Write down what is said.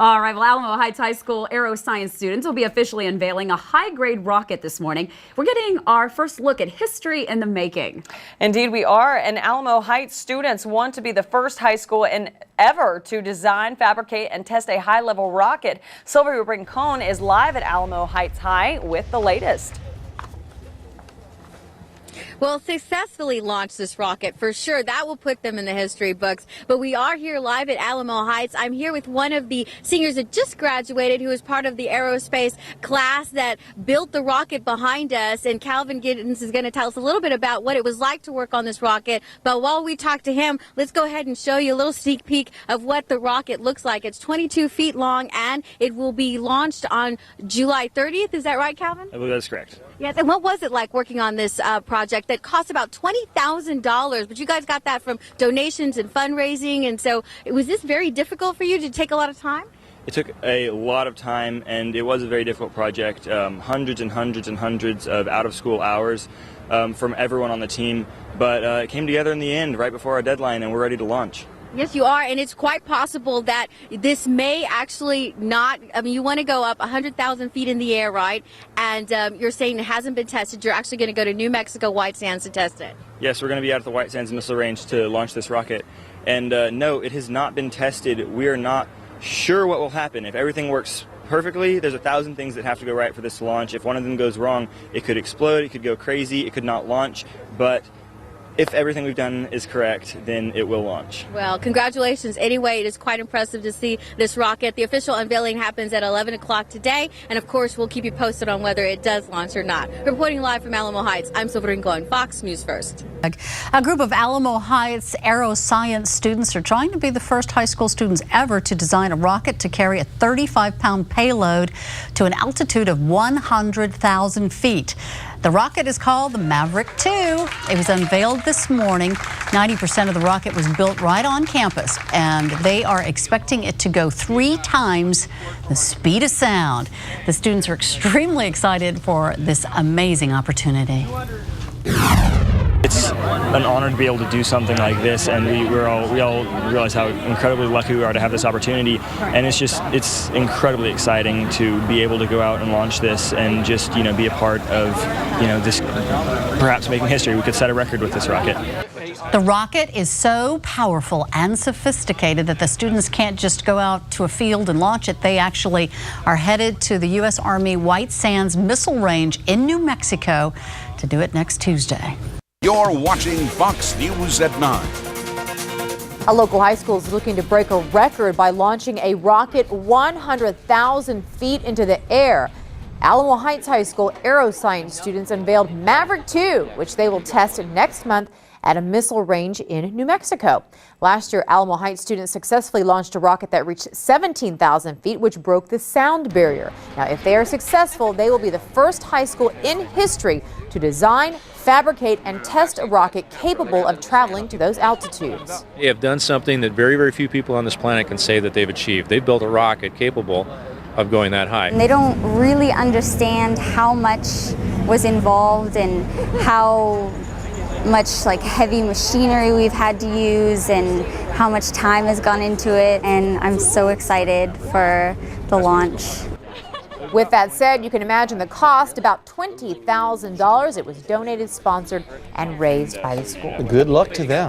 All right, well, Alamo Heights High School aero science students will be officially unveiling a high-grade rocket this morning. We're getting our first look at history in the making. Indeed, we are. And Alamo Heights students want to be the first high school ever to design, fabricate, and test a high-level rocket. Sylvia Rincon is live at Alamo Heights High with the latest. Well, successfully launched this rocket, for sure. That will put them in the history books. But we are here live at Alamo Heights. I'm here with one of the seniors that just graduated, who is part of the aerospace class that built the rocket behind us. And Calvin Giddens is going to tell us a little bit about what it was like to work on this rocket. But while we talk to him, let's go ahead and show you a little sneak peek of what the rocket looks like. It's 22 feet long, and it will be launched on July 30th. Is that right, Calvin? I believe that's correct. Yes. And what was it like working on this project that cost about $20,000? But you guys got that from donations and fundraising. And so was this very difficult for you? Did it take a lot of time? It took a lot of time, and it was a very difficult project. Hundreds and hundreds and hundreds of out-of-school hours from everyone on the team. But it came together in the end, right before our deadline, and we're ready to launch. Yes, you are, and it's quite possible that this may actually not, you want to go up 100,000 feet in the air, right? And you're saying it hasn't been tested. You're actually going to go to New Mexico White Sands to test it. Yes, we're going to be out at the White Sands Missile Range to launch this rocket. And no, it has not been tested. We are not sure what will happen. If everything works perfectly, there's 1,000 things that have to go right for this to launch. If one of them goes wrong, it could explode, it could go crazy, it could not launch. But if everything we've done is correct, then it will launch. Well, congratulations. Anyway, it is quite impressive to see this rocket. The official unveiling happens at 11 o'clock today, and of course, we'll keep you posted on whether it does launch or not. Reporting live from Alamo Heights, I'm Sylvia Rincon, Fox News First. A group of Alamo Heights aero science students are trying to be the first high school students ever to design a rocket to carry a 35-pound payload to an altitude of 100,000 feet. The rocket is called the Maverick 2. It was unveiled this morning. 90% of the rocket was built right on campus, and they are expecting it to go 3 times the speed of sound. The students are extremely excited for this amazing opportunity. It's an honor to be able to do something like this, and we all realize how incredibly lucky we are to have this opportunity. And it's incredibly exciting to be able to go out and launch this and just be a part of this, perhaps making history. We could set a record with this rocket. The rocket is so powerful and sophisticated that the students can't just go out to a field and launch it. They actually are headed to the U.S. Army White Sands Missile Range in New Mexico to do it next Tuesday. You're watching Fox News at 9. A local high school is looking to break a record by launching a rocket 100,000 feet into the air. Alamo Heights High School aeroscience students unveiled Maverick 2, which they will test next month at a missile range in New Mexico. Last year, Alamo Heights students successfully launched a rocket that reached 17,000 feet, which broke the sound barrier. Now, if they are successful, they will be the first high school in history to design, fabricate, and test a rocket capable of traveling to those altitudes. They have done something that very, very few people on this planet can say that they've achieved. They've built a rocket capable of going that high. They don't really understand how much was involved and how much heavy machinery we've had to use and how much time has gone into it, and I'm so excited for the launch. With that said, you can imagine the cost, about $20,000. It was donated, sponsored, and raised by the school. Good luck to them.